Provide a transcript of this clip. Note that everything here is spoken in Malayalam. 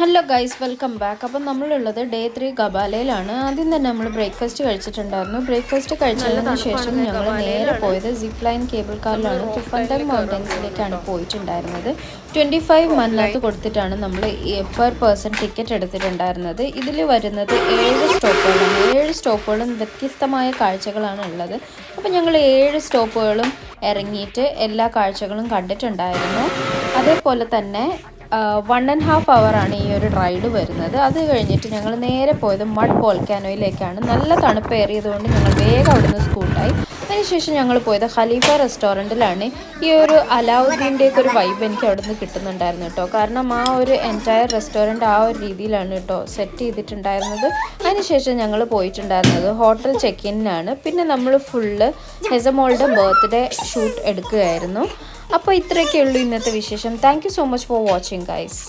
Hello guys, welcome back. അപ്പം നമ്മളുള്ളത് ഡേ 3 ഗബാലയിലാണ്. ആദ്യം തന്നെ നമ്മൾ ബ്രേക്ക്ഫാസ്റ്റ് കഴിച്ചിട്ടുണ്ടായിരുന്നു. ബ്രേക്ക്ഫാസ്റ്റ് കഴിച്ചതിന് ശേഷം ഞങ്ങൾ നേരെ പോയത് സിപ്പ് ലൈൻ കേബിൾ കാറിലാണ് തുഫൻതങ് മൗണ്ടൻസിലേക്കാണ് പോയിട്ടുണ്ടായിരുന്നത്. 25 മന്നത്ത് കൊടുത്തിട്ടാണ് നമ്മൾ പെർ പേഴ്സൺ ടിക്കറ്റ് എടുത്തിട്ടുണ്ടായിരുന്നത്. ഇതിൽ വരുന്നത് 7 സ്റ്റോപ്പുകളാണ്. 7 സ്റ്റോപ്പുകളും വ്യത്യസ്തമായ കാഴ്ചകളാണ് ഉള്ളത്. അപ്പം ഞങ്ങൾ 7 സ്റ്റോപ്പുകളും ഇറങ്ങിയിട്ട് എല്ലാ കാഴ്ചകളും കണ്ടിട്ടുണ്ടായിരുന്നു. അതേപോലെ തന്നെ 1.5 ഹവറാണ് ഈ ഒരു റൈഡ് വരുന്നത്. അത് കഴിഞ്ഞിട്ട് ഞങ്ങൾ നേരെ പോയത് മഡ് വോൾക്കാനോയിലേക്കാണ്. നല്ല തണുപ്പേറിയതുകൊണ്ട് ഞങ്ങൾ വേഗം അവിടുന്ന് സ്കൂട്ടായി. അതിനുശേഷം ഞങ്ങൾ പോയത് ഖലീഫ റെസ്റ്റോറൻറ്റിലാണ്. ഈ ഒരു അലാവുദ്ദീൻ്റെയൊക്കെ ഒരു വൈബ് എനിക്ക് അവിടുന്ന് കിട്ടുന്നുണ്ടായിരുന്നു കേട്ടോ. കാരണം ആ ഒരു എൻറ്റയർ റെസ്റ്റോറൻറ്റ് ആ ഒരു രീതിയിലാണ് കേട്ടോ സെറ്റ് ചെയ്തിട്ടുണ്ടായിരുന്നത്. അതിനുശേഷം ഞങ്ങൾ പോയിട്ടുണ്ടായിരുന്നത് ഹോട്ടൽ ചെക്ക് ഇന്നാണ്. പിന്നെ നമ്മൾ ഫുള്ള് ഹെസമോളുടെ ബർത്ത്ഡേ ഷൂട്ട് എടുക്കുകയായിരുന്നു. അപ്പോൾ ഇത്രയൊക്കെ ഉള്ളൂ ഇന്നത്തെ വിശേഷം. Thank you so much for watching guys.